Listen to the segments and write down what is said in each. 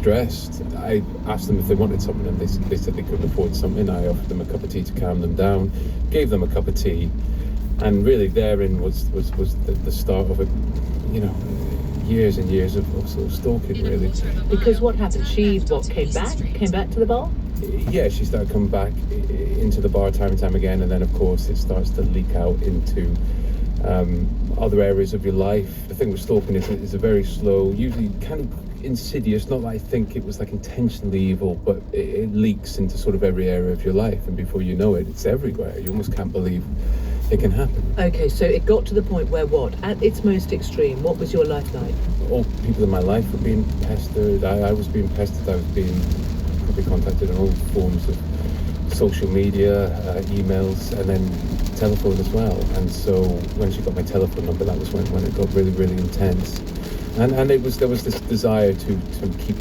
stressed. I asked them if they wanted something, and they said they couldn't afford something. I offered them a cup of tea to calm them down, gave them a cup of tea, and really therein was the start of it, years and years of sort of stalking, really. Because what happened? She came back to the bar? Yeah, she started coming back into the bar time and time again, and then of course it starts to leak out into other areas of your life. The thing with stalking is it's a very slow, usually kind of insidious, not that I think it was like intentionally evil, but it leaks into sort of every area of your life, and before you know it, it's everywhere. You almost can't believe it can happen. Okay, so it got to the point where at its most extreme, what was your life like? All people in my life were being pestered. I was being pestered. I was being probably contacted on all forms of social media, emails, and then telephone as well. And so when she got my telephone number, that was when it got really, really intense. And there was this desire to keep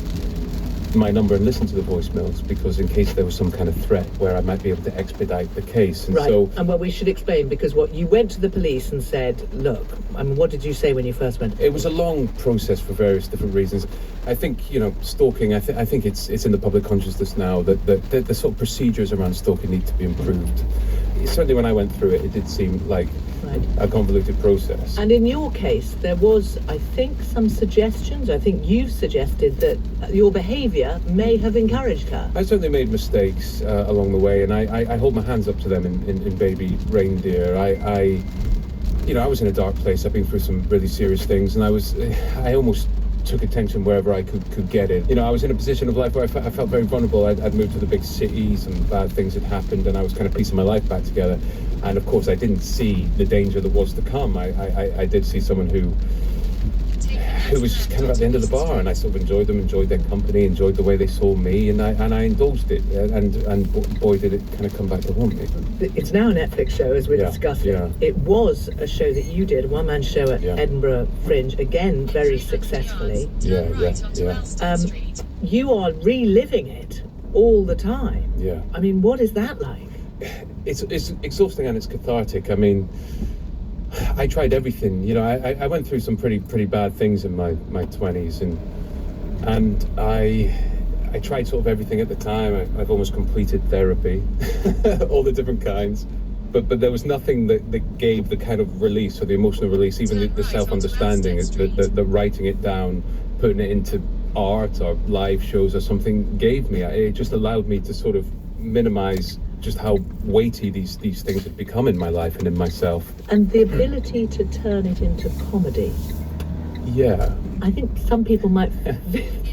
my number and listen to the voicemails, because in case there was some kind of threat where I might be able to expedite the case. And right. So, and we should explain, because you went to the police and said, look, what did you say when you first went? It was a long process for various different reasons. I think, stalking, I think it's in the public consciousness now that the sort of procedures around stalking need to be improved. Certainly when I went through it did seem like a convoluted process. And in your case, there was, I think, some suggestions. I think you've suggested that your behaviour may have encouraged her. I certainly made mistakes along the way, and I hold my hands up to them in Baby Reindeer. I was in a dark place. I've been through some really serious things, and I almost took attention wherever I could get it. I was in a position of life where I felt very vulnerable. I'd moved to the big cities, and bad things had happened, and I was kind of piecing my life back together. And of course, I didn't see the danger that was to come. I did see someone who was just kind of at the end of the bar, and I sort of enjoyed them, enjoyed their company, enjoyed the way they saw me, and I indulged it. And boy, did it kind of come back to haunt me. It's now a Netflix show, as we're discussing. Yeah. It was a show that you did, a one-man show at Edinburgh Fringe, again, very successfully. Yeah. You are reliving it all the time. Yeah. I mean, what is that like? It's exhausting and it's cathartic. I mean, I tried everything. I went through some pretty bad things in my 20s, and I tried sort of everything at the time. I've almost completed therapy, all the different kinds, but there was nothing that gave the kind of release, or the emotional release, even the self-understanding, the writing it down, putting it into art or live shows or something gave me. It just allowed me to sort of minimize just how weighty these things had become in my life and in myself. And the ability to turn it into comedy. Yeah. I think some people might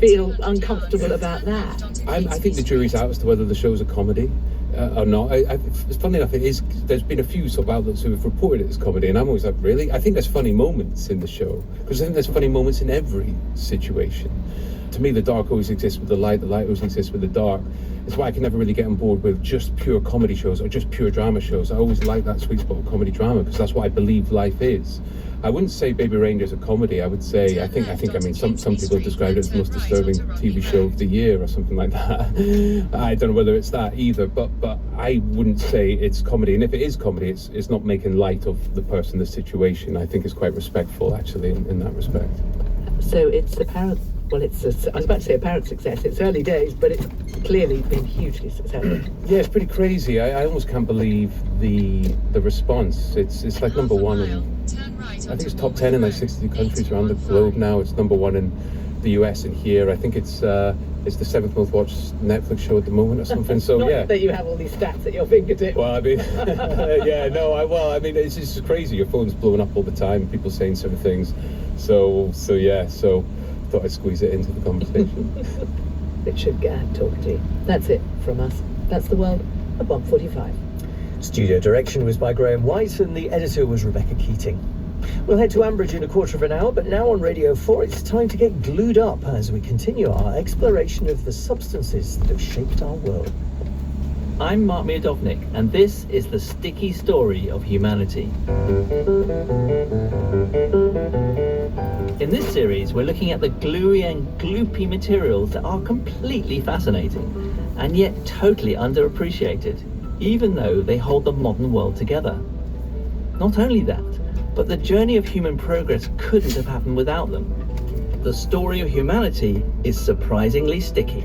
feel uncomfortable about that. I think the jury's out as to whether the show's a comedy or not. It's funny enough, it is. There's been a few sort of outlets who have reported it as comedy, and I'm always like, really? I think there's funny moments in the show, because I think there's funny moments in every situation. To me, the dark always exists with the light always exists with the dark. It's why I can never really get on board with just pure comedy shows or just pure drama shows. I always like that sweet spot of comedy drama, because that's what I believe life is. I wouldn't say Baby Reindeer is a comedy. I would say, I think, some people have described it as the most disturbing TV show of the year or something like that. I don't know whether it's that either, but I wouldn't say it's comedy. And if it is comedy, it's not making light of the person, the situation. I think it's quite respectful, actually, in that respect. So it's apparent. Well, I was about to say apparent success. It's early days, but it's clearly been hugely successful. Yeah, it's pretty crazy. I almost can't believe the response. It's like number one in, I think it's top 10 in like 60 countries around the globe now. It's number one in the US and here. I think it's the 7th most watched Netflix show at the moment or something. So Not yeah. that you have all these stats at your fingertips. Well, I mean, it's just crazy. Your phone's blowing up all the time. People saying certain things. So thought I'd squeeze it into the conversation. Richard Gadd talking to you. That's it from us. That's the world at 1:45. Studio direction was by Graham White and the editor was Rebecca Keating. We'll head to Ambridge in a quarter of an hour, but now on Radio 4 it's time to get glued up as we continue our exploration of the substances that have shaped our world. I'm Mark Miodownik, and this is the sticky story of humanity. In this series, we're looking at the gluey and gloopy materials that are completely fascinating, and yet totally underappreciated, even though they hold the modern world together. Not only that, but the journey of human progress couldn't have happened without them. the story of humanity is surprisingly sticky.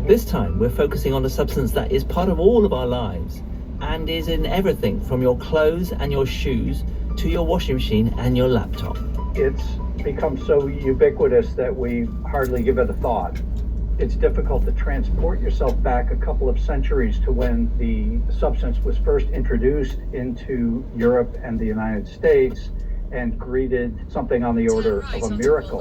This time we're focusing on a substance that is part of all of our lives and is in everything from your clothes and your shoes to your washing machine and your laptop. It's become so ubiquitous that we hardly give it a thought. It's difficult to transport yourself back a couple of centuries to when the substance was first introduced into Europe and the United States and greeted something on the order of a miracle.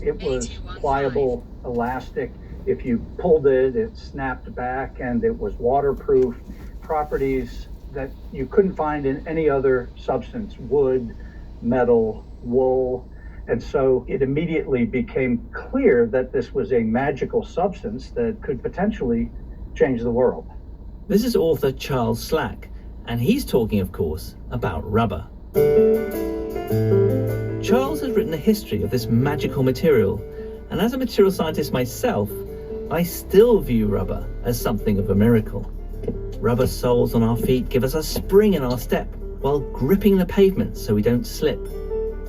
It was pliable, elastic. If you pulled it, it snapped back, and it was waterproof. Properties that you couldn't find in any other substance: wood, metal, wool. And so it immediately became clear that this was a magical substance that could potentially change the world. This is author Charles Slack, and he's talking, of course, about rubber. Charles has written a history of this magical material, and as a material scientist myself, I still view rubber as something of a miracle. Rubber soles on our feet give us a spring in our step while gripping the pavement so we don't slip.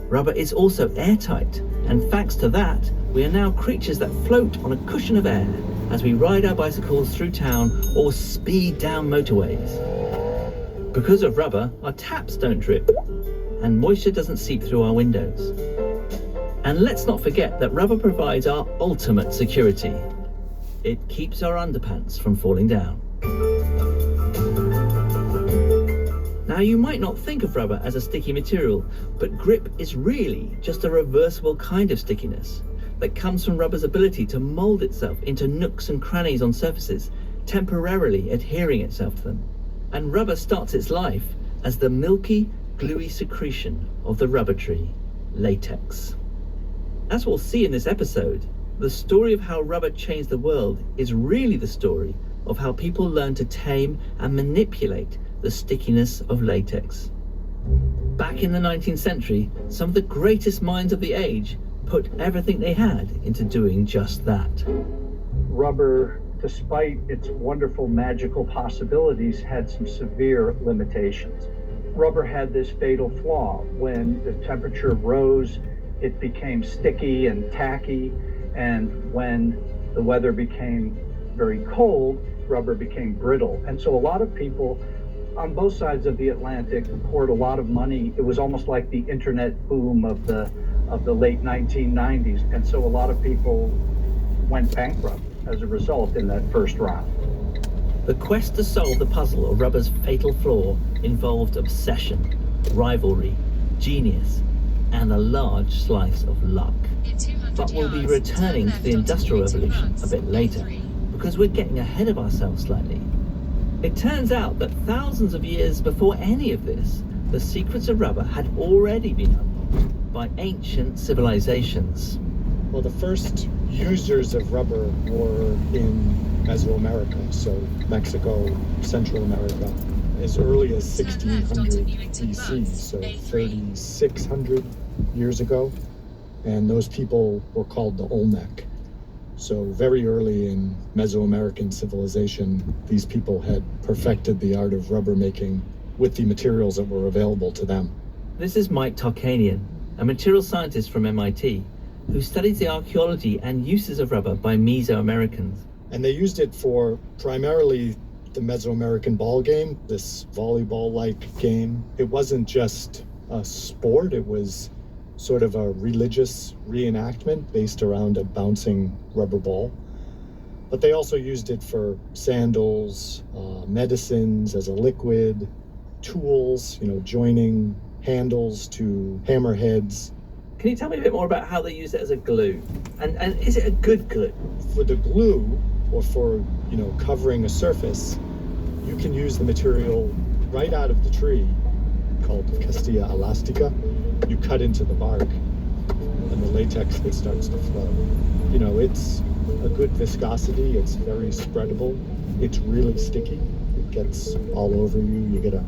Rubber is also airtight, and thanks to that, we are now creatures that float on a cushion of air as we ride our bicycles through town or speed down motorways. Because of rubber, our taps don't drip, and moisture doesn't seep through our windows. And let's not forget that rubber provides our ultimate security. It keeps our underpants from falling down. Now, you might not think of rubber as a sticky material, but grip is really just a reversible kind of stickiness that comes from rubber's ability to mold itself into nooks and crannies on surfaces, temporarily adhering itself to them. And rubber starts its life as the milky, gluey secretion of the rubber tree, latex. As we'll see in this episode, the story of how rubber changed the world is really the story of how people learned to tame and manipulate the stickiness of latex. Back in the 19th century, some of the greatest minds of the age put everything they had into doing just that. Rubber, despite its wonderful magical possibilities, had some severe limitations. Rubber had this fatal flaw. When the temperature rose, it became sticky and tacky, and when the weather became very cold, rubber became brittle. And so a lot of people on both sides of the Atlantic poured a lot of money. It was almost like the internet boom of the late 1990s, and so a lot of people went bankrupt as a result in that first round. The quest to solve the puzzle of rubber's fatal flaw involved obsession, rivalry, genius, and a large slice of luck. But we'll be returning to the Industrial Revolution a bit later, because we're getting ahead of ourselves slightly. It turns out that thousands of years before any of this, the secrets of rubber had already been unlocked by ancient civilizations. Well, the first users of rubber were in Mesoamerica, so Mexico, Central America, as early as 1600 BC, so 3,600 years ago. And those people were called the Olmec. So very early in Mesoamerican civilization, these people had perfected the art of rubber making with the materials that were available to them. This is Mike Tarkanian, a material scientist from MIT, who studies the archaeology and uses of rubber by Mesoamericans. And they used it for primarily the Mesoamerican ball game, this volleyball-like game. It wasn't just a sport, it was sort of a religious reenactment based around a bouncing rubber ball. But they also used it for sandals, medicines, as a liquid, tools, joining handles to hammerheads. Can you tell me a bit more about how they use it as a glue? And is it a good glue? For the glue, or for, covering a surface, you can use the material right out of the tree called Castilla elastica. You cut into the bark and the latex that starts to flow. It's a good viscosity, it's very spreadable, it's really sticky, it gets all over you, you gotta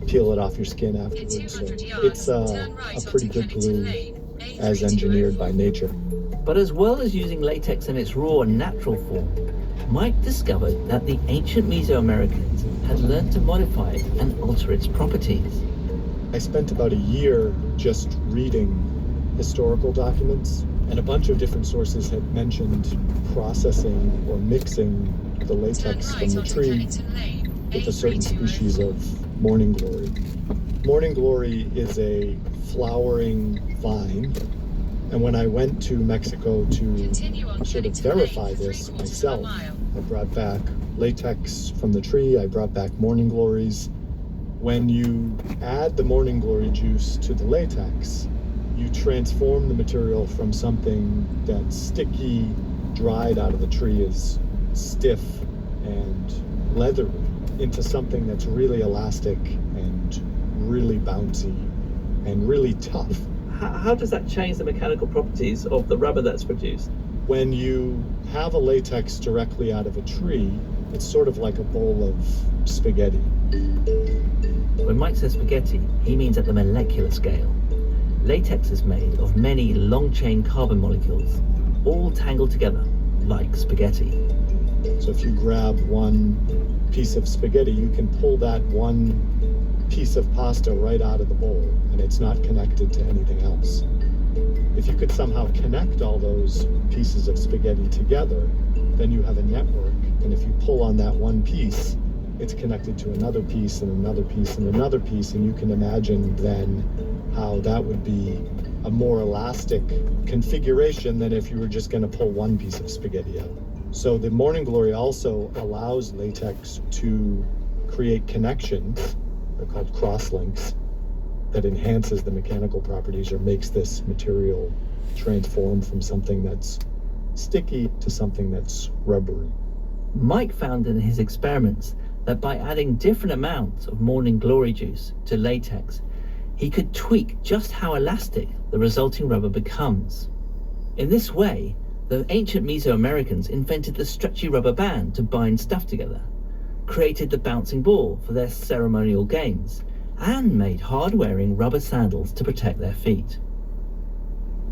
peel it off your skin afterwards, so it's a pretty good glue as engineered by nature. But as well as using latex in its raw and natural form, Mike discovered that the ancient Mesoamericans had learned to modify it and alter its properties. I spent about a year just reading historical documents, and a bunch of different sources had mentioned processing or mixing the latex from the tree with a certain species of morning glory. Morning glory is a flowering vine, and when I went to Mexico to sort of verify this myself, I brought back latex from the tree, I brought back morning glories. When you add the morning glory juice to the latex, you transform the material from something that's sticky, dried out of the tree, is stiff and leathery, into something that's really elastic and really bouncy and really tough. How does that change the mechanical properties of the rubber that's produced? When you have a latex directly out of a tree, it's sort of like a bowl of spaghetti. When Mike says spaghetti, he means at the molecular scale. Latex is made of many long-chain carbon molecules, all tangled together like spaghetti. So if you grab one piece of spaghetti, you can pull that one piece of pasta right out of the bowl, and it's not connected to anything else. If you could somehow connect all those pieces of spaghetti together, then you have a network, and if you pull on that one piece, it's connected to another piece and another piece and another piece, and you can imagine then how that would be a more elastic configuration than if you were just going to pull one piece of spaghetti out. So the morning glory also allows latex to create connections, they're called crosslinks, that enhances the mechanical properties or makes this material transform from something that's sticky to something that's rubbery. Mike found in his experiments that by adding different amounts of morning glory juice to latex, he could tweak just how elastic the resulting rubber becomes. In this way, the ancient Mesoamericans invented the stretchy rubber band to bind stuff together, created the bouncing ball for their ceremonial games, and made hard-wearing rubber sandals to protect their feet.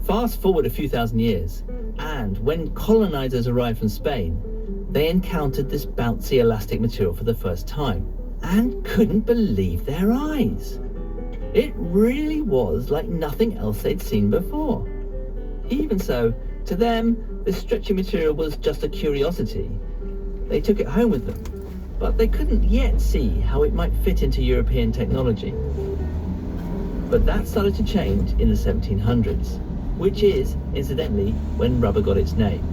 Fast forward a few thousand years, and when colonizers arrived from Spain, they encountered this bouncy elastic material for the first time and couldn't believe their eyes. It really was like nothing else they'd seen before. Even so, to them, this stretchy material was just a curiosity. They took it home with them, but they couldn't yet see how it might fit into European technology. But that started to change in the 1700s, which is, incidentally, when rubber got its name.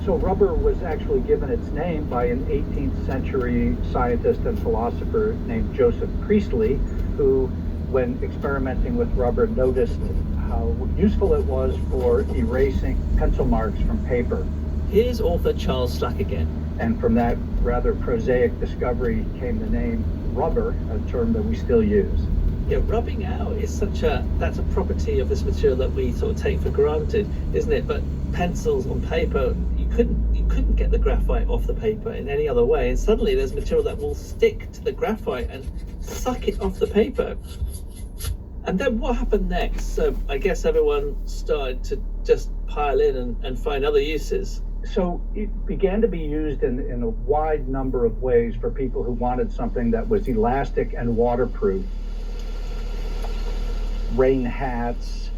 So rubber was actually given its name by an 18th century scientist and philosopher named Joseph Priestley, who, when experimenting with rubber, noticed how useful it was for erasing pencil marks from paper. Here's author Charles Slack again. And from that rather prosaic discovery came the name rubber, a term that we still use. Yeah, rubbing out is that's a property of this material that we sort of take for granted, isn't it? But pencils on paper, you couldn't get the graphite off the paper in any other way, and suddenly there's material that will stick to the graphite and suck it off the paper. And then what happened next? So I guess everyone started to just pile in and find other uses. So it began to be used in a wide number of ways for people who wanted something that was elastic and waterproof. Rain hats,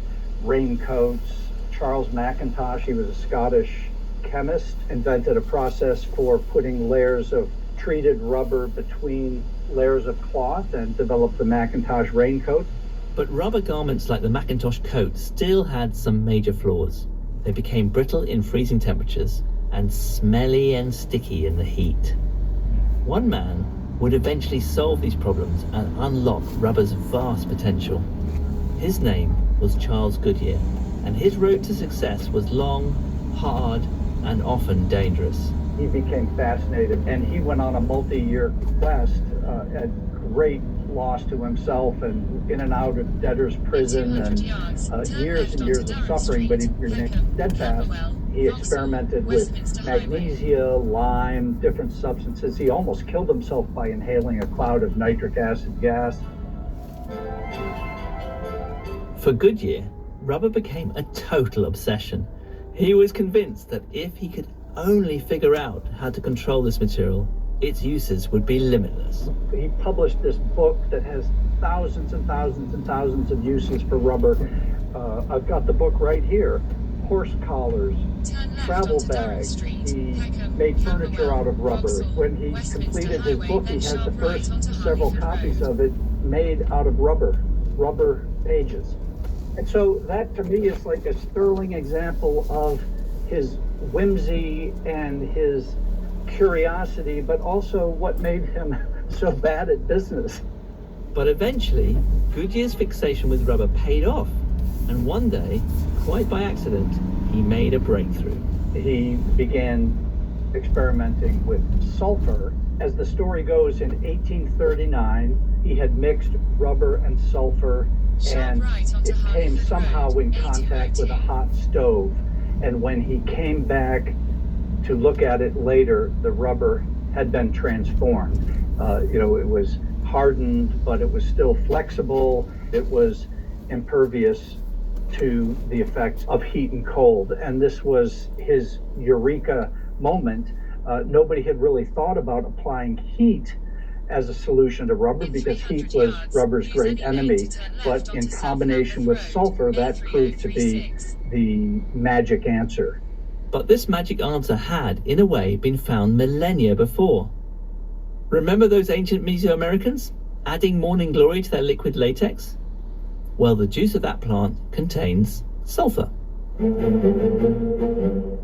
raincoats. Charles Mackintosh, he was a Scottish chemist, invented a process for putting layers of treated rubber between layers of cloth and developed the Mackintosh raincoat. But rubber garments like the Mackintosh coat still had some major flaws. They became brittle in freezing temperatures and smelly and sticky in the heat. One man would eventually solve these problems and unlock rubber's vast potential. His name was Charles Goodyear, and his road to success was long, hard, and often dangerous. He became fascinated, and he went on a multi-year quest at great loss to himself and in and out of debtor's prison and years and years of suffering, but he remained steadfast. He experimented with magnesia, lime, different substances. He almost killed himself by inhaling a cloud of nitric acid gas. For Goodyear, rubber became a total obsession. He was convinced that if he could only figure out how to control this material, its uses would be limitless. He published this book that has thousands and thousands and thousands of uses for rubber. I've got the book right here. Horse collars, travel bags. He made furniture out of rubber. When he completed his book, he had the first several copies of it made out of rubber pages. And so that to me is like a sterling example of his whimsy and his curiosity, but also what made him so bad at business. But eventually, Goodyear's fixation with rubber paid off, and one day, quite by accident, he made a breakthrough. He began experimenting with sulfur. As the story goes, in 1839, he had mixed rubber and sulfur, and it came somehow in contact with a hot stove. And when he came back to look at it later, the rubber had been transformed. It was hardened, but it was still flexible. It was impervious to the effects of heat and cold. And this was his eureka moment. Nobody had really thought about applying heat as a solution to rubber because heat was rubber's great enemy. But in combination with sulfur, that proved to be the magic answer. But this magic answer had, in a way, been found millennia before. Remember those ancient Mesoamericans adding morning glory to their liquid latex? Well, the juice of that plant contains sulfur.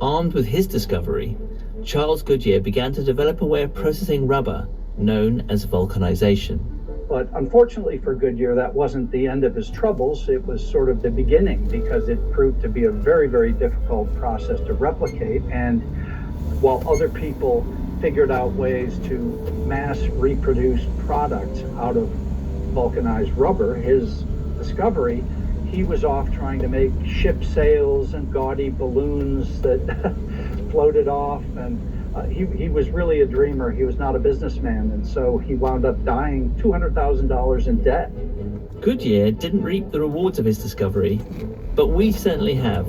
Armed with his discovery, Charles Goodyear began to develop a way of processing rubber known as vulcanization. But unfortunately for Goodyear, that wasn't the end of his troubles. It was sort of the beginning, because it proved to be a very, very difficult process to replicate. And while other people figured out ways to mass reproduce products out of vulcanized rubber, his discovery, he was off trying to make ship sails and gaudy balloons that floated off, and he was really a dreamer. He was not a businessman, and so he wound up dying $200,000 in debt. Goodyear didn't reap the rewards of his discovery, but we certainly have.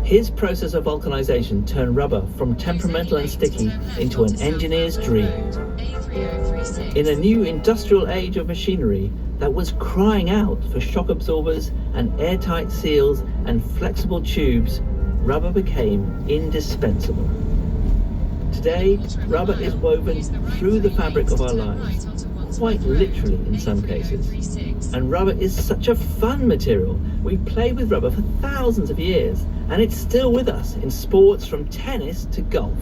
His process of vulcanization turned rubber from temperamental and sticky into an engineer's dream. In a new industrial age of machinery that was crying out for shock absorbers and airtight seals and flexible tubes, rubber became indispensable. Today, rubber is woven through the fabric of our lives, quite literally in some cases. And rubber is such a fun material. We've played with rubber for thousands of years, and it's still with us in sports from tennis to golf.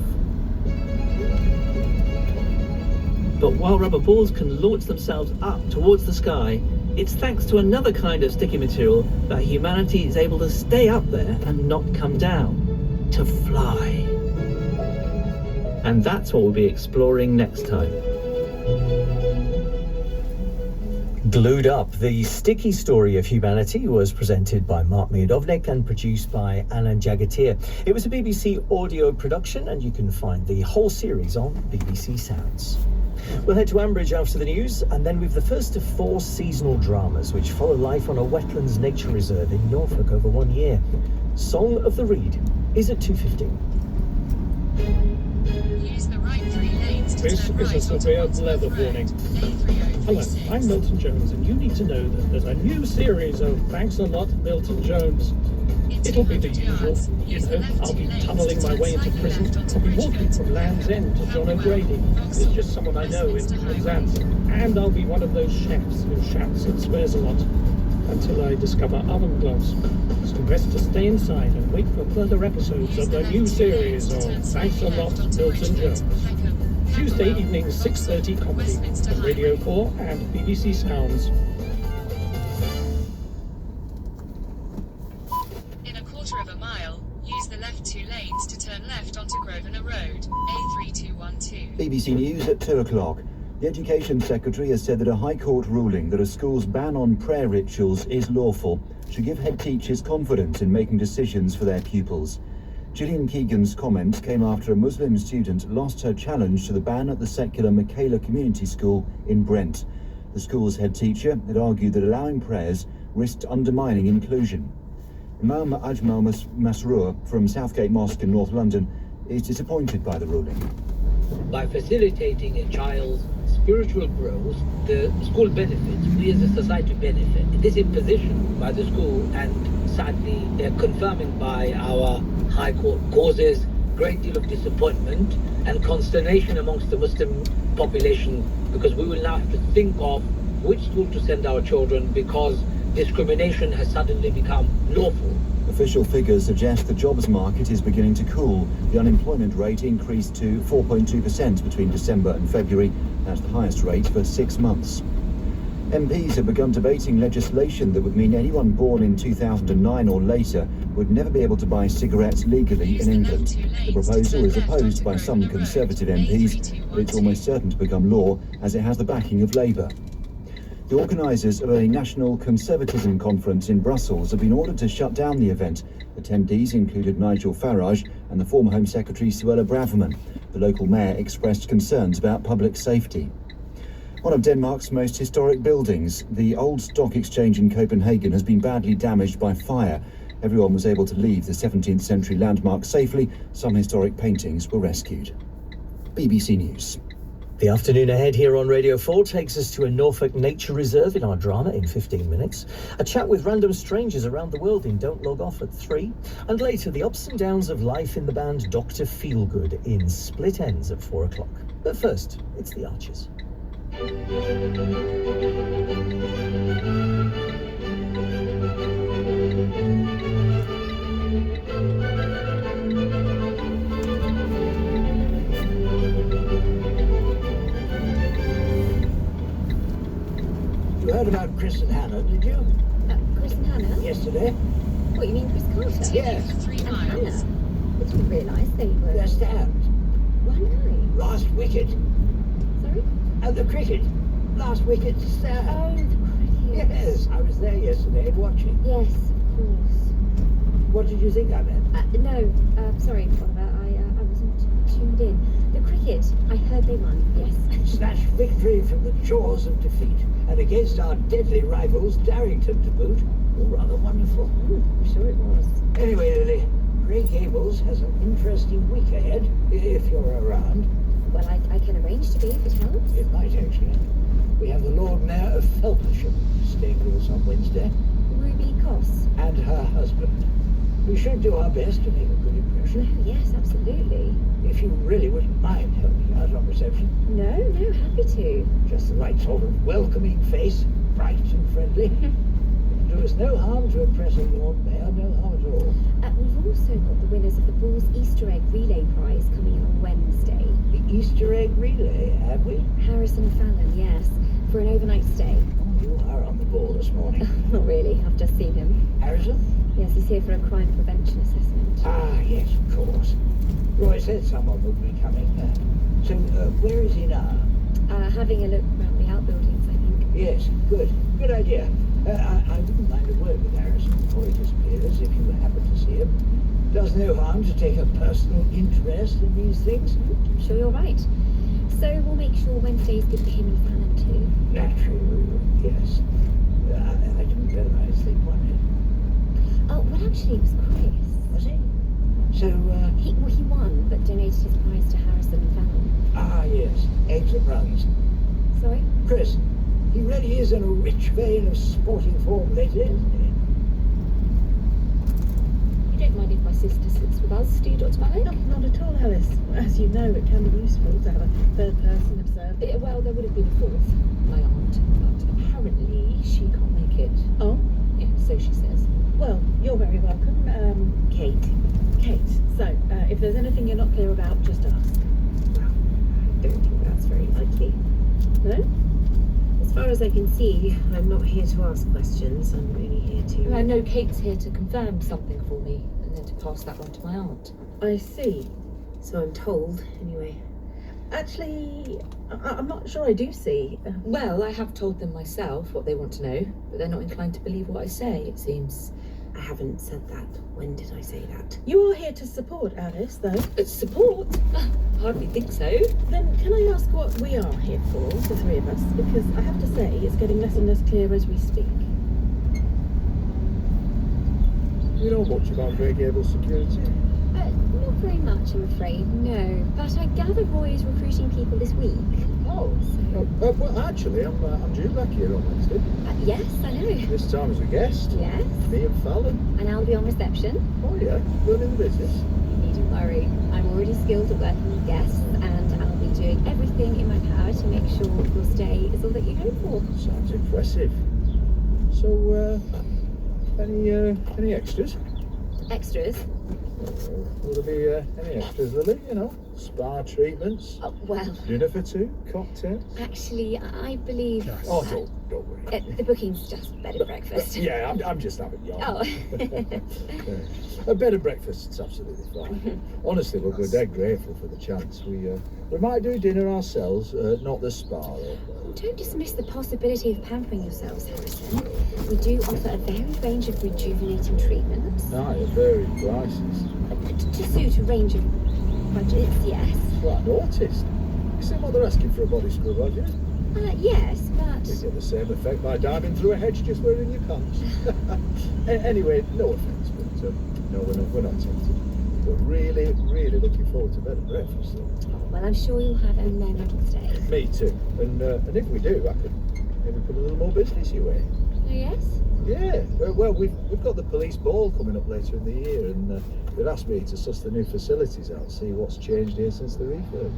But while rubber balls can launch themselves up towards the sky, it's thanks to another kind of sticky material that humanity is able to stay up there and not come down, to fly. And that's what we'll be exploring next time. Glued Up, the sticky story of humanity, was presented by Mark Miodownik and produced by Anand Jagatir. It was a BBC audio production, and you can find the whole series on BBC Sounds. We'll head to Ambridge after the news, and then we've the first of 4 seasonal dramas which follow life on a wetlands nature reserve in Norfolk over 1 year. Song of the Reed is at 2:15. This is a severe weather warning. Hello, I'm Milton Jones, and you need to know that there's a new series of Thanks a Lot, Milton Jones. It'll be the usual, I'll be tunnelling my way into prison. I'll be walking from Land's End to John O'Grady. It's just someone I know in Penzance. And I'll be one of those chefs who shouts and swears a lot until I discover oven gloves. So best to stay inside and wait for further episodes of the new series of Thanks a Lot, Milton Jones. Tuesday evening, 6:30 comedy on Radio 4 and BBC Sounds. In a quarter of a mile, use the left 2 lanes to turn left onto Grosvenor Road, A3212. BBC News at 2 o'clock. The Education Secretary has said that a High Court ruling that a school's ban on prayer rituals is lawful should give head teachers confidence in making decisions for their pupils. Gillian Keegan's comments came after a Muslim student lost her challenge to the ban at the secular Michaela Community School in Brent. The school's head teacher had argued that allowing prayers risked undermining inclusion. Imam Ajmal Masroor from Southgate Mosque in North London is disappointed by the ruling. By facilitating a child's spiritual growth, the school benefits, we as a society benefit. This imposition by the school and sadly confirming by our High Court causes great deal of disappointment and consternation amongst the Muslim population, because we will now have to think of which school to send our children because discrimination has suddenly become lawful. Official figures suggest the jobs market is beginning to cool. The unemployment rate increased to 4.2% between December and February. That's the highest rate for 6 months. MPs have begun debating legislation that would mean anyone born in 2009 or later would never be able to buy cigarettes legally in England. The proposal is opposed by some Conservative MPs, but it's almost certain to become law as it has the backing of Labour. The organisers of a national conservatism conference in Brussels have been ordered to shut down the event. Attendees included Nigel Farage and the former Home Secretary Suella Braverman. The local mayor expressed concerns about public safety. One of Denmark's most historic buildings, the old stock exchange in Copenhagen, has been badly damaged by fire. Everyone was able to leave the 17th century landmark safely. Some historic paintings were rescued. BBC News. The afternoon ahead here on Radio 4 takes us to a Norfolk nature reserve in our drama in 15 minutes. A chat with random strangers around the world in Don't Log Off at 3. And later, the ups and downs of life in the band Dr. Feelgood in Split Ends at 4 o'clock. But first, it's the Archers. You heard about Chris and Hannah, did you? Chris and Hannah? Yesterday? What, you mean Chris Carter? Yes. 3 And miles. Hannah? I didn't realise they were... Their stand. One night. Last wicket. Sorry? At the cricket. Last wicket stand. Oh, the cricket. Yes, I was there yesterday watching. Yes, of course. What did you think of it? No, sorry, Oliver, I wasn't tuned in. The cricket, I heard they won, yes. Snatched victory from the jaws of defeat, and against our deadly rivals, Darrington to boot. All rather wonderful. I'm sure it was. Anyway, Lily, Grey Gables has an interesting week ahead, if you're around. Well, I can arrange to be if it helps. It might, actually. We have the Lord Mayor of Felpersham staying with us on Wednesday. Ruby Coss. And her husband. We should do our best to make a good impression. Oh, yes, absolutely. If you really wouldn't mind helping out on reception. No, happy to. Just the right sort of welcoming face, bright and friendly. It'll do us no harm to impress a Lord Mayor, no harm at all. We've also got the winners of the Bulls Easter Egg Relay Prize coming in on Wednesday. The Easter Egg Relay, have we? Harrison Fallon, yes, for an overnight stay. Oh, you are on the ball this morning. Not really, I've just seen him. Harrison? Yes, he's here for a crime prevention assessment. Ah, yes, of course. Roy said someone would be coming. So, where is he now? Having a look around the outbuildings, I think. Yes, good. Good idea. I wouldn't mind a word with Harrison before he disappears, if you happen to see him. Does no harm to take a personal interest in these things. I'm sure you're right. So we'll make sure Wednesday's good for him and Fallon too. Naturally, we will, yes. I didn't realise they won it. Oh, well actually it was Chris. Was he? So, He won, but donated his prize to Harrison and Fallon. Ah, yes. Eggs and runs. Sorry? Chris, he really is in a rich vein of sporting form lately, isn't he? You don't mind if my sister sits with us, do you, Dr. Malik? Not at all, Alice. As you know, it can be useful to have a third person observe. Well, there would have been a fourth, my aunt, but apparently she can't make it. Oh? Yeah, so she says. Well, you're very welcome. Kate. So, if there's anything you're not clear about, just ask. Well, I don't think that's very likely. No? As far as I can see, I'm not here to ask questions. I'm only here to... I know Kate's here to confirm something for me, and then to pass that on to my aunt. I see. So I'm told, anyway. Actually, I'm not sure I do see. Well, I have told them myself what they want to know, but they're not inclined to believe what I say, it seems. I haven't said that. When did I say that? You are here to support Alice, though. Support? Hardly think so. Then can I ask what we are here for, the three of us? Because I have to say, it's getting less and less clear as we speak. You know much about Grey Gables security? Not very much, I'm afraid, no. But I gather Roy is recruiting people this week. Oh, well, actually, I'm due back here on Wednesday. Yes, I know. This time as a guest. Yes. Me and Fallon. And I'll be on reception. Oh, yeah, running the business. You needn't worry. I'm already skilled at working with guests, and I'll be doing everything in my power to make sure your stay is all that you hope for. Sounds impressive. So, any extras? Extras? Will there be any extras, Lily? You know, spa treatments? Oh, well. Dinner for two? Cocktails? Actually, I believe... Oh, don't worry. The booking's just bed and breakfast. Yeah, I'm just having yarn. Oh. A bed and breakfast's absolutely fine. Honestly, we're dead grateful for the chance. We might do dinner ourselves, not the spa. Don't dismiss the possibility of pampering yourselves, Harrison. We do offer a varied range of rejuvenating treatments. At varied prices. To suit a range of budgets, yes. Well, I noticed. You seen what they're asking for a body scrub, have you? Yes, but... You get the same effect by diving through a hedge just wearing your pants. Anyway, no offence, but no, we're not tempted. We're really, really looking forward to bed and breakfast, though. Well, I'm sure you'll have a memorable stay. Me too. And if we do, I could maybe put a little more business your way. Oh, yes? Yeah. Well, we've got the police ball coming up later in the year, and they've asked me to suss the new facilities out, see what's changed here since the refurb.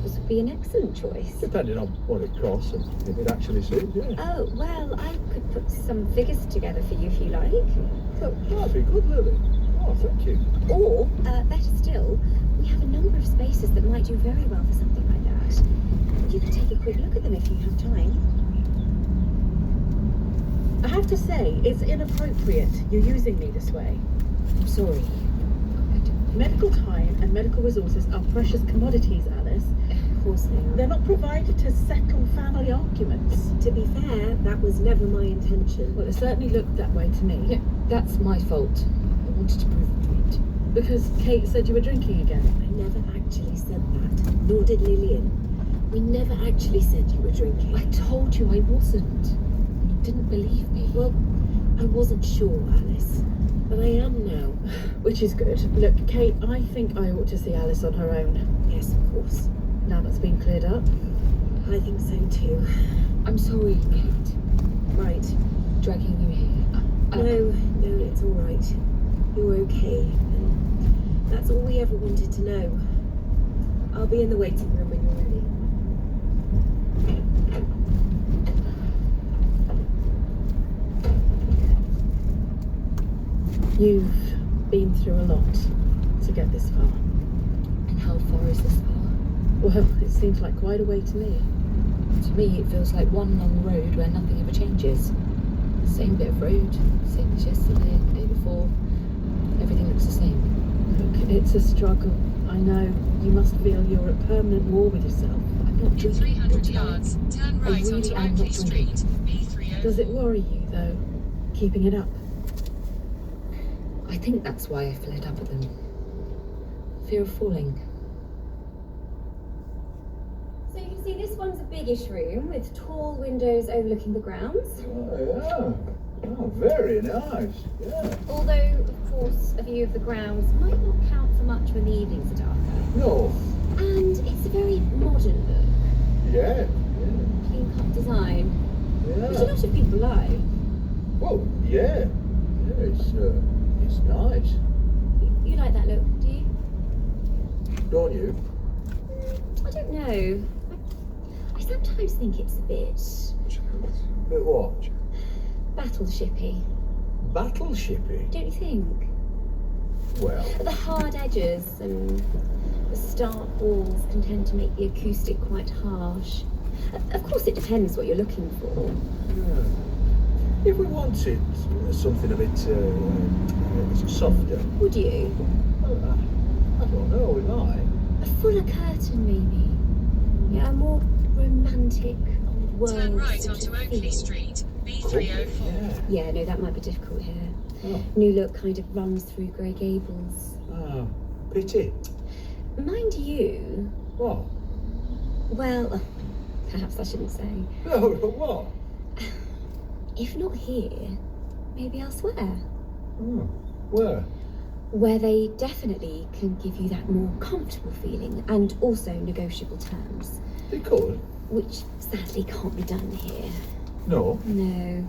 This would be an excellent choice. Depending on what it costs and if it actually suits, yeah. Oh, well, I could put some figures together for you if you like. That'd be good, Lily. Oh, thank you. Or, better still, we have a number of spaces that might do very well for something like that. You could take a quick look at them if you have time. I have to say, it's inappropriate you're using me this way. I'm sorry. Medical time and medical resources are precious commodities, Alice. Of course they are. They're not provided to settle family arguments. To be fair, that was never my intention. Well, it certainly looked that way to me. Yeah, that's my fault. I wanted to prove a point. Because Kate said you were drinking again. I never actually said that. Nor did Lillian. We never actually said you were drinking. I told you I wasn't. You didn't believe me. Well, I wasn't sure, Alice. But I am now. Which is good. Look, Kate, I think I ought to see Alice on her own. Yes, of course. Now that's been cleared up. I think so too. I'm sorry, Kate. Right. Dragging you here. No, it's all right. You're okay. And that's all we ever wanted to know. I'll be in the waiting room when you're ready. You've been through a lot to get this far. And how far is this far? Well, it seems like quite a way to me. To me, it feels like one long road where nothing ever changes. Same bit of road, same as yesterday, the day before. Everything looks the same. Look, it's a struggle. I know. You must feel you're at permanent war with yourself. I'm not In 300 yards, turn right really onto am not Oakley Street, B30. Does it worry you, though, keeping it up? I think that's why I flared up at them. Fear of falling. So you can see this one's a biggish room with tall windows overlooking the grounds. Oh, yeah. Oh, very nice. Yeah. Although, of course, a view of the grounds might not count for much when the evenings are darker. No. And it's a very modern look. Yeah. Clean cut design. Yeah. Which a lot of people like. Well, yeah. Yeah, it's nice. You like that look, do you? Don't you? I don't know. I sometimes think it's a bit... Bit what? battleshipy. Battleshipy? Don't you think? Well... The hard edges and the stark walls can tend to make the acoustic quite harsh. Of course, it depends what you're looking for. Yeah. If we wanted something a bit softer... Would you? I don't know, we might. A fuller curtain, maybe. Yeah, a more romantic, old-world Turn right sort onto of Oakley feel. Street, B304. Yeah, no, that might be difficult here. Oh. New look kind of runs through Grey Gables. Oh, pity. Mind you... What? Well, perhaps I shouldn't say. No, what? If not here, maybe elsewhere. Oh, where? where they definitely can give you that more comfortable feeling and also negotiable terms. They could. Which sadly can't be done here. No? No.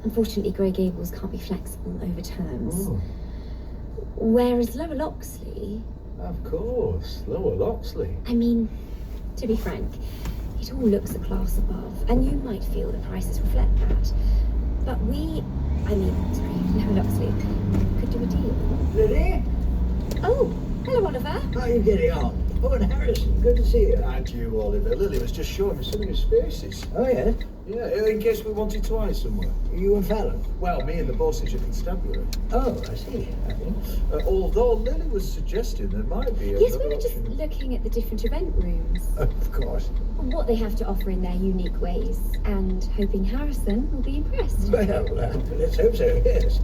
Unfortunately, Grey Gables can't be flexible over terms. Oh. Whereas Lower Loxley... Of course, Lower Loxley. I mean, to be frank, it all looks a class above, and you might feel the prices reflect that. But Lower Loxley could do a deal. Lily? Oh, hello, Oliver. How are you getting on? Oh, and Harrison, good to see you. And you, Oliver. Lily was just showing me some of your spaces. Oh, yeah? Yeah, in case we wanted to hide somewhere. You and Fallon? Well, me and the bossage at Constabulary. Oh, I see. Although Lily was suggesting there might be Yes, we another were just option. looking at the different event rooms. Of course. What they have to offer in their unique ways, and hoping Harrison will be impressed. Well, let's hope so, yes.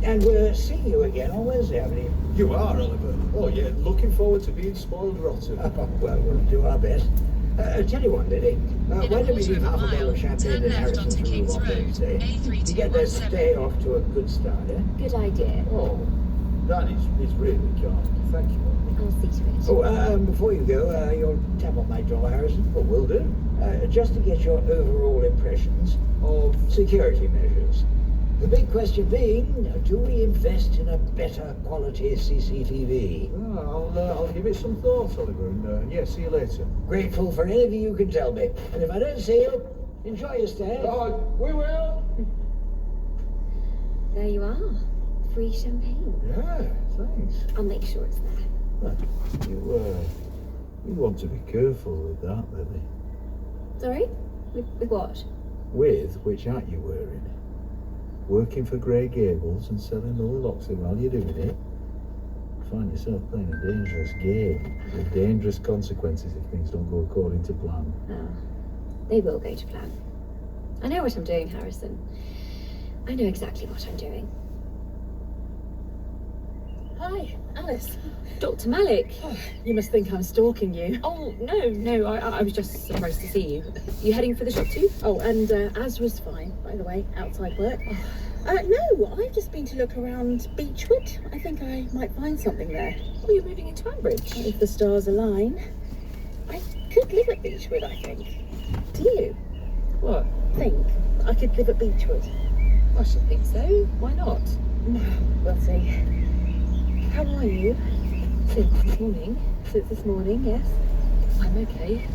And we're seeing you again on Wednesday, I believe. You are, Oliver. Oh, yeah, looking forward to being spoiled rotten. Well, we'll do our best. Tell you what, Lily. Why don't we leave half a bottle of champagne in Harrison's room on Wednesday to get their stay off to a good start, eh? Good idea. Oh, that is really kind. Thank you. I'll see to it. Oh, before you go, you'll tap on my door, Harrison. What will do? Just to get your overall impressions of security measures. The big question being, do we invest in a better quality CCTV? I'll give it some thought, Oliver, and yeah, see you later. Grateful for anything you can tell me. And if I don't see you, enjoy your stay. Oh, we will. There you are. Free champagne. Yeah, thanks. I'll make sure it's there. You want to be careful with that, Lily. Sorry? With what? With which hat you're wearing. Working for Grey Gables and selling Lower Loxley while you're doing it. Find yourself playing a dangerous game with dangerous consequences if things don't go according to plan. Oh, they will go to plan. I know what I'm doing, Harrison. I know exactly what I'm doing. Hi, Alice. Dr. Malik. Oh, you must think I'm stalking you. Oh, no, I was just surprised to see you. You heading for the shop too? Oh, and Azra's fine, by the way, outside work. No, I've just been to look around Beechwood. I think I might find something there. Oh, you're moving into Ambridge? If the stars align. I could live at Beechwood, I think. Do you? What? Think I could live at Beechwood? I should think so. Why not? We'll see. How are you? Since this morning. Since this morning, yes. I'm okay.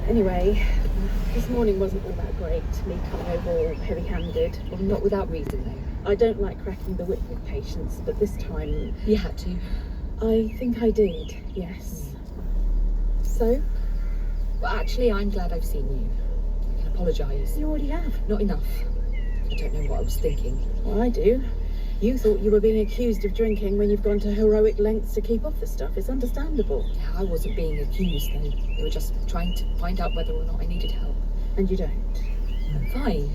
Anyway, this morning wasn't all that great, me coming over all heavy-handed. Well, not without reason, though. I don't like cracking the whip with patients, but this time... You had to. I think I did, yes. So? Well, actually, I'm glad I've seen you. I can apologise. You already have. Not enough. I don't know what I was thinking. Well, I do. You thought you were being accused of drinking when you've gone to heroic lengths to keep off the stuff. It's understandable. Yeah, I wasn't being accused, though. They were just trying to find out whether or not I needed help. And you don't? I'm fine.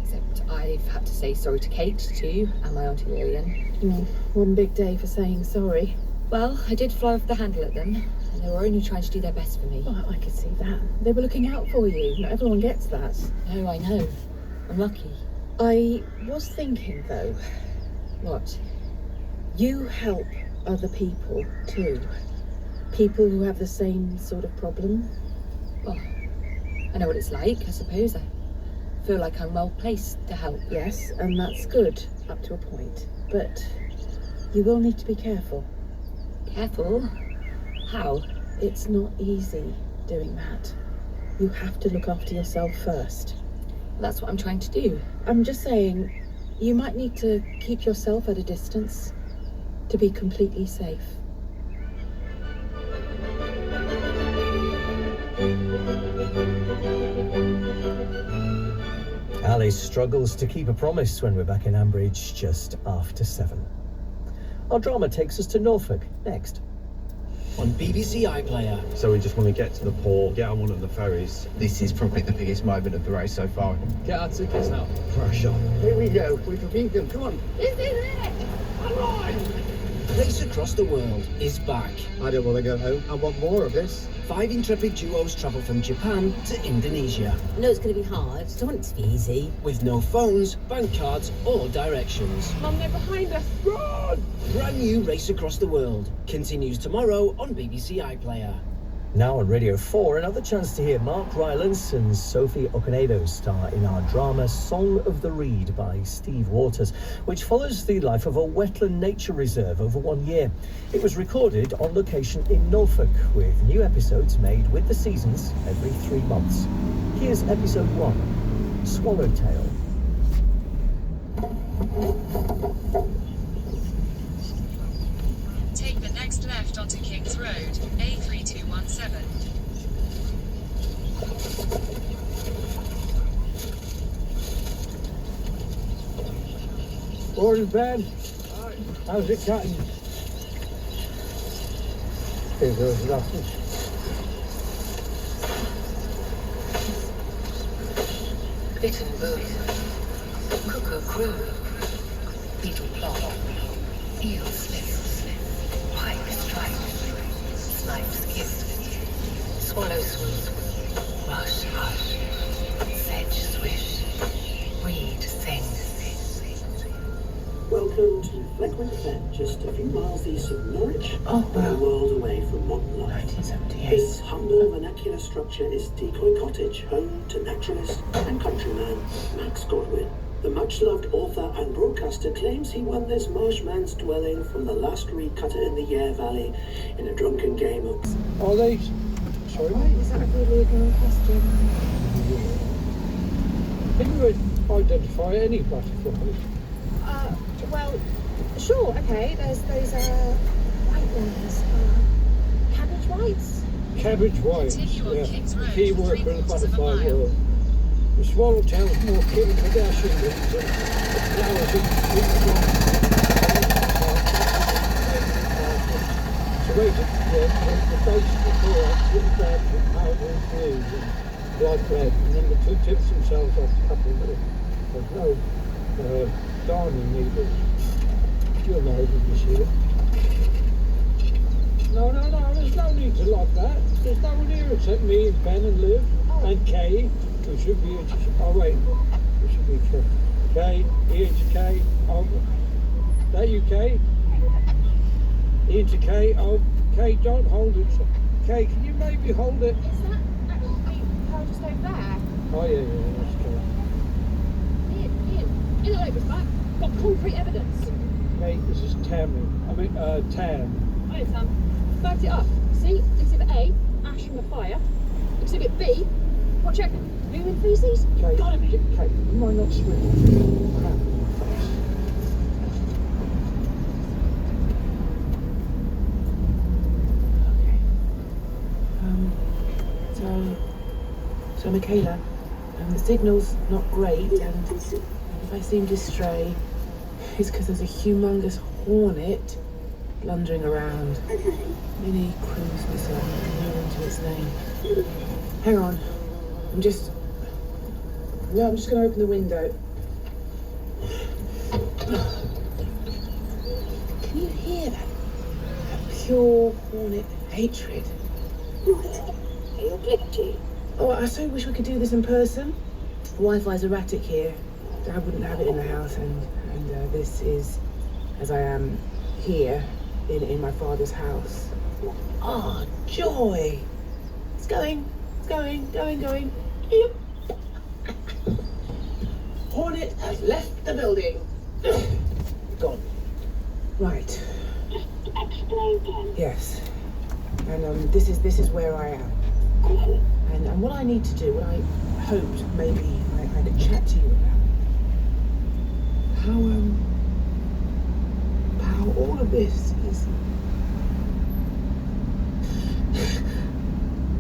Except I've had to say sorry to Kate, too, and my Auntie Lillian. Well, one big day for saying sorry. Well, I did fly off the handle at them, and they were only trying to do their best for me. Well, I could see that. They were looking out for you. Not everyone gets that. No, I know. I'm lucky. I was thinking, though. What? You help other people, too. People who have the same sort of problem. Well, I know what it's like, I suppose. I feel like I'm well placed to help. Yes, and that's good, up to a point. But you will need to be careful. Careful? How? It's not easy doing that. You have to look after yourself first. That's what I'm trying to do. I'm just saying, you might need to keep yourself at a distance to be completely safe. Alice struggles to keep a promise when we're back in Ambridge just after 7. Our drama takes us to Norfolk next. On BBC iPlayer. So we just want to get to the port, get on one of the ferries. This is probably the biggest moment of the race so far. Get our tickets now. Pressure. Here we go. We've beat them. Come on. This is it! All right! Race Across the World is back. I don't want to go home. I want more of this. 5 intrepid duos travel from Japan to Indonesia. I know it's going to be hard. I don't want it to be easy. With no phones, bank cards, or directions. Mum, they're behind us. Run! brand new Race Across the World continues tomorrow on BBC iPlayer. Now on Radio 4, another chance to hear Mark Rylance and Sophie Okonedo star in our drama Song of the Reed by Steve Waters, which follows the life of a wetland nature reserve over 1 year. It was recorded on location in Norfolk, with new episodes made with the seasons every 3 months. Here's episode 1, Swallowtail. Take the next left onto Kings Road, A3217. Morning, Ben. How's it cutting? Here goes nothing. Bitten booth. Cuckoo crew. Beetle plop. Eel slip. Pike strike. Snipe skip. Swallow swoop. Rush hush. Sedge swish. Reed sing. Welcome to Fleckwick Fen, just a few miles east of Norwich, a world away from modern life. 1978. This humble vernacular structure is Decoy Cottage, home to naturalist and countryman Max Godwin. The much-loved author and broadcaster claims he won this marshman's dwelling from the last reed cutter in the Yare Valley in a drunken game of... Are they... Sorry? Is that a really ignorant question? Can you identify any butterflies? Well, sure, okay. There's those white ones. Cabbage whites? Cabbage whites, Continue on yeah. Kings Road Key for worker in the 3/4 of a butterfly mile. world. The swallowtail's more Kim Kardashian than the flowers in the So wait, the base of the thorax is red with powder and blues and blood red, and then the two tips themselves off a couple of there's no darning needles. You'll know when you see it. No, there's no need to lock that. There's no one here except me and Ben and Liv and Kay, who should be oh wait, who should be Kay, Ian to Kay, oh, that you Kay? Ian to Kay, oh, Kay, don't hold it. Kay, can you maybe hold it? Is that how just over there? Oh yeah, that's Kay. Ian, in the labour's back. Got concrete evidence. Kay, this is Tam. Hi, Tam. Backed it up. See? Exhibit A, ash from the fire. Exhibit B, what check? Human feces? Kay, Gotta be. Kay, you might not swim. So Michaela, the signal's not great, and if I seem to stray, it's because there's a humongous hornet blundering around. Mini cruise missile, into its name. Hang on, I'm just going to open the window. Can you hear that? That pure hornet hatred. You're plenty. Oh, I so wish we could do this in person. Wi-Fi's erratic here. I wouldn't have it in the house, and this is as I am here in my father's house. Ah, joy! It's going. Yep. Hornet has left the building. Gone. Right. Yes. And this is where I am. And what I need to do, what I hoped maybe I could chat to you about, how all of this is,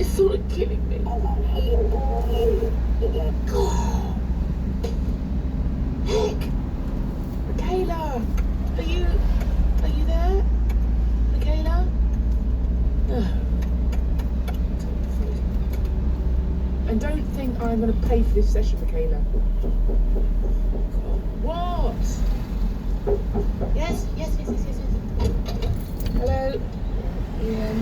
it's sort of killing me. God. Heck! Michaela, are you there? Michaela? And don't think I'm going to pay for this session, Michaela. What? Yes. Hello? Ian.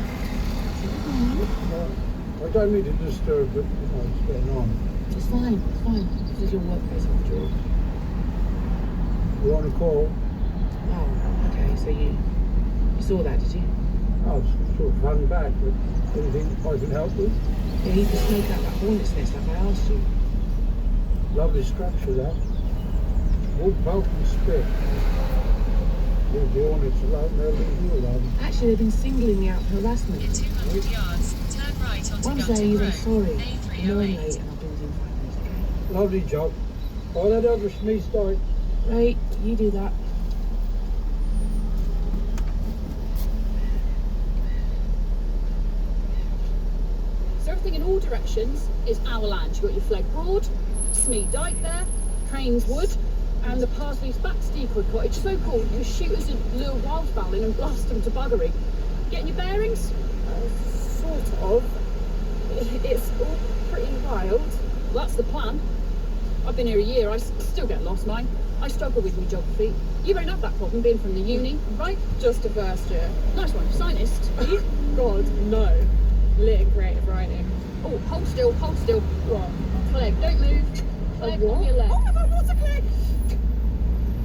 I don't mean to disturb, but what's going on? It's fine. This is your workplace after all. You want to call? Oh, okay, so you saw that, did you? I was sort of hung back, but anything I can help with? Yeah, you can smoke out that hornet's nest like I asked you. Lovely structure, that. All pulp and spit. Leave the hornets alone, they'll leave you alone. Actually, they've been singling me out for harassment. In 200 yards, turn right onto One Gunton say I'm Road, sorry. I know I'm late A308. and I'll be within 5 minutes, okay? Lovely job. I'll head over to Smith's Dyke. Right, you do that. So everything in all directions is our land. You've got your Flegg Broad, Smee Dyke there, Cranes Wood, and the Parsley's Backs decoy cottage, so called because shooters would lure wildfowl in and blast them to buggery. Getting your bearings? Sort of. It's all pretty wild. Well, that's the plan. I've been here a year, I still get lost, mine. I struggle with my geography. You won't have that problem being from the uni, right? Just a first year. Nice one, scientist. Are you? God, no. Lit and creative writing. Oh, hold still, hold still. What? Flegg, don't move. Flegg on your left. Oh my god, what's a Flegg?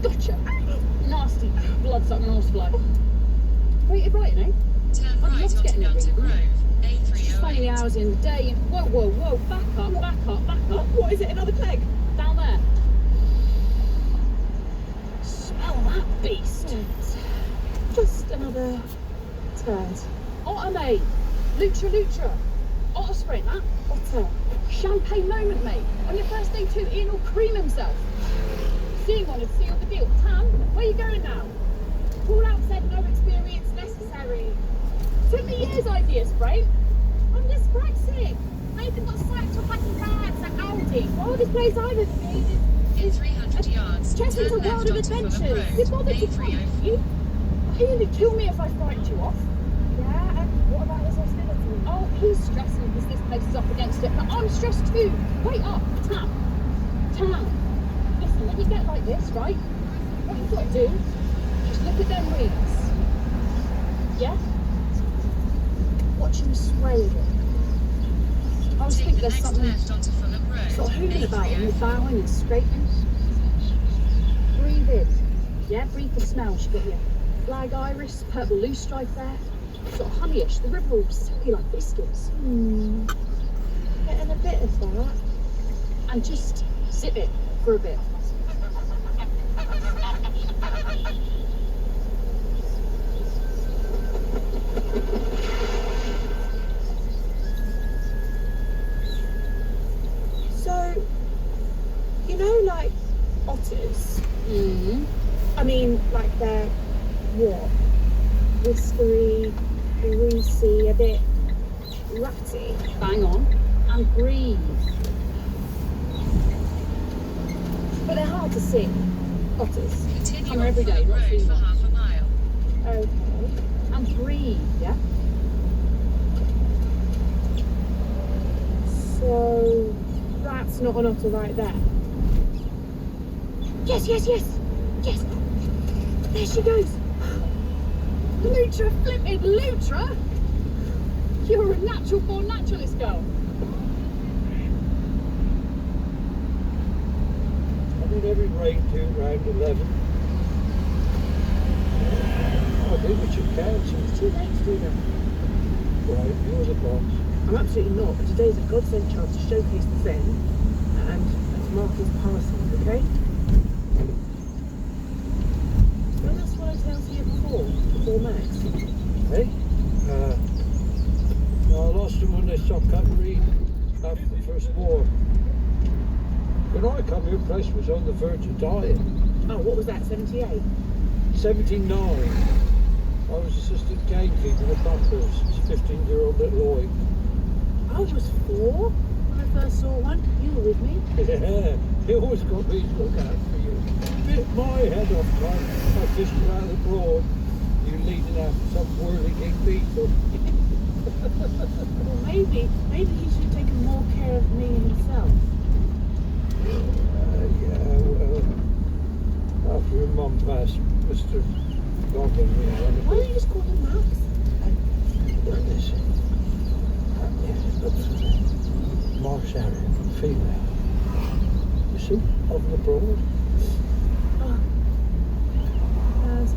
Gotcha. Nasty blood-sucking horsefly. Rated writing, eh? Turn I'd right love to get onto in it, Gunton really. Road, Just finding the A308. hours in the day and whoa, whoa, whoa, back up, back up, back up. What is it, another Flegg? Down there. Smell that beast. Just another turd. Otter, mate. Lutra. Otter sprint, that. Otter. Champagne moment, mate. On your first day too, Ian will cream himself. Seeing one and seal the deal. Tam, where you going now? Call out said no experience necessary. Took me years idea, Spray. I'm dyspraxic. I even got sacked off like rags at Aldi. The oldest place I've ever been In 300 yards, Chessington turn World left of onto Fulham Adventures. Road, You bothered to A304. come, you? Ian would kill me if I frightened you off. Yeah, and what about his hostility? Oh, he's stressing because this place is up against it, but I'm stressed too. Wait up, Tam. Listen, when you get like this, right? What you've got to do, just look at them rings. Yeah? Watch him sway with it. I always Take think the there's next something left onto Fulham Road, sort of hooving about when you're A304. bowing and scraping. Breathe in. Yeah, breathe the smells. You've got your flag iris, purple loosestrife there. Sort of honeyish. The river will silky like biscuits. Getting a bit of that. And just zip it for a bit. So, you know, like otters. Mm-hmm. I mean, like they're what? Whiskery, greasy, a bit ratty. Bang on. And breathe. But they're hard to see. Otters. Continue Come on every day, Fulham not Road too for much. half a mile. Okay. And breathe, yeah? So that's not an otter right there. Yes. There she goes. Lutra, flipping Lutra! You're a natural born naturalist, girl. I mean, every rain to round 11. I think we should cancel. It's too late to do that. Right, you're the boss. I'm absolutely not, but today's a godsend chance to showcase the Fen and to mark his passing, okay? When that Swallowtail's here before Max? Hey? No, I lost him when they stopped cutlery after the First War. When I come here, the place was on the verge of dying. Oh, what was that, 78? 79. I was assistant gamekeeper at Bumpers, 15-year-old little Lloyd. I was 4 when I first saw one. You were with me. Yeah, he always got me to look out for you. Bit my head off time. I fished you out of the broad. You leading after some whirligig beetle. Well, maybe he should have taken more care of me himself. Yeah, well, after your mum passed, Mr. Goggins, Why don't you just call him Max? Goodness. Marsh Aaron, female. You see, of the broad. Oh, that's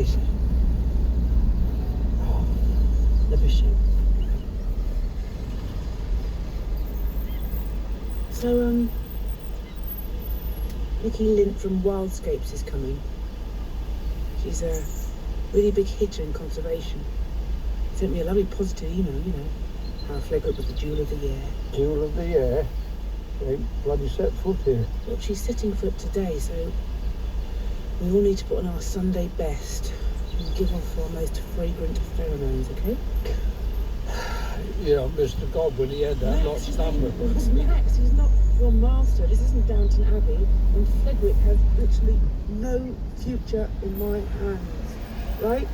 easy. Oh, the bishop. So, Nikki Lint from Wildscapes is coming. She's a really big hitter in conservation. Sent me a lovely positive email, you know. How Flegrit was the jewel of the year. Jewel of the year? They bloody set foot here. Look, she's setting foot today, so we all need to put on our Sunday best and give off our most fragrant pheromones, okay? Yeah, Mr. Godwin, he had that lot stammer. Max, he's not your master. This isn't Downton Abbey, and Flegrit has literally no future in my hands, right?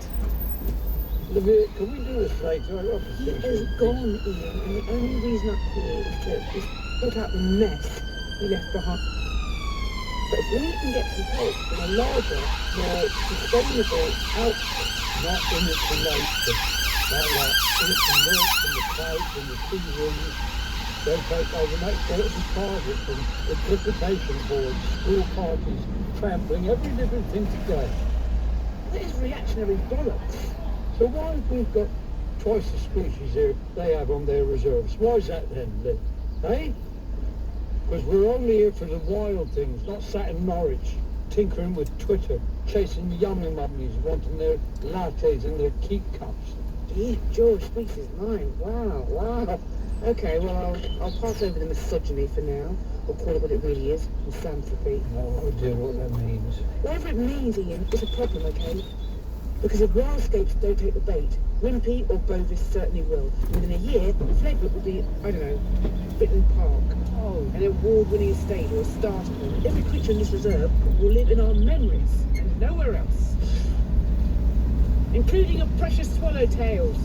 Olivia, can we do this later? He is gone, Ian, and the only reason I'm here is to sort out the mess he left behind. But if we can get some help from a larger, more sustainable outfit, not in it for later. That lot, in it for milk and the clouds and the tea rooms. They take over, make sure it's a target from interpretation boards, school parties, trampling every different thing together. that is reactionary bollocks. So why have we got twice the species here they have on their reserves? Why is that then, Liv? Eh? Because we're only here for the wild things, not sat in Norwich, tinkering with Twitter, chasing yummy mummies, wanting their lattes and their keep cups. Gee, George speaks his mind. Wow. Okay, well, I'll pass over the misogyny for now, or call it what it really is, misanthropy. No idea what that means. Whatever it means, Ian, it's a problem, okay? Because if Wildscapes don't take the bait, Wimpy or Bovis certainly will. Within a year, Flegrit will be, I don't know, Britton Park, an award-winning estate or a starter home. Every creature in this reserve will live in our memories and nowhere else. Including your precious swallowtails.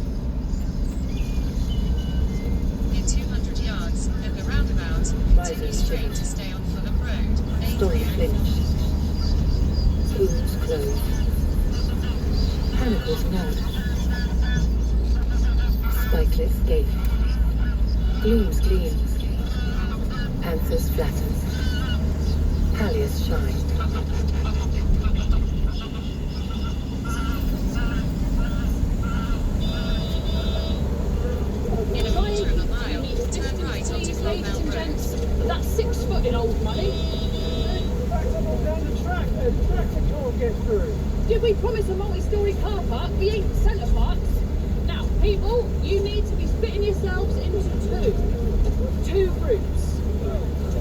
In 200 yards, at the roundabout, continue straight to stay on Fulham Road. Story finished. Schools closed. Panicles not. Spikelets gape. Glooms gleams. Panthers flatten. Palliers shine. In a quarter of a mile, turn right onto Clonmel Road. That's 6 foot in old money. Back up and down the track, the tractor can't get through. Did we promise a multi-storey car park? We ain't centre parks. Now, people, you need to be splitting yourselves into two groups.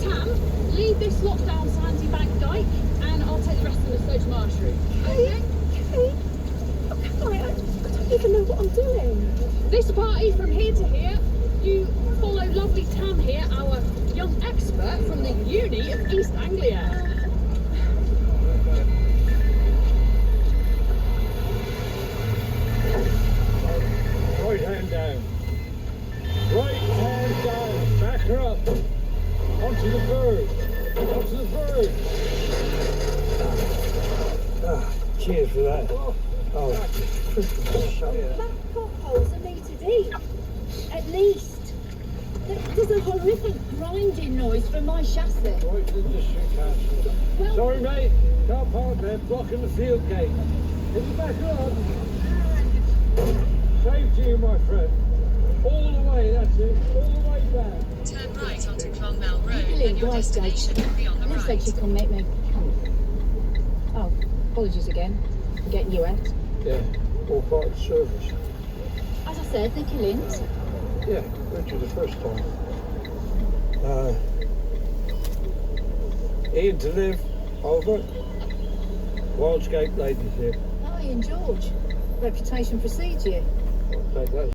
Tam, lead this lot down Sandy Bank Dyke, and I'll take the rest of the Sledge Marsh route. Okay. I don't even know what I'm doing. This party from here to here, you follow lovely Tam here, our young expert from the Uni of East Anglia. Right hand down. Right hand down. Back her up. Onto the bird. Onto the bird. Cheers for that. Oh, That pothole's a metre deep. At least. There's a horrific grinding noise from my chassis. right to the district council. Well, Sorry, mate. Can't park there. Blocking the field gate. Hit the back up. Same to you, my friend. All the way, that's it. All the way down. Turn right onto Clonmel Road, and your destination will be on the Looks like right. she's come make me. Oh, apologies again for getting you out. Yeah, all part of the service. As I said, they're killings. Yeah, went you the first time. Ian to live, over. Wildscape ladies here. Oh, Ian George. Reputation precedes you. Take that.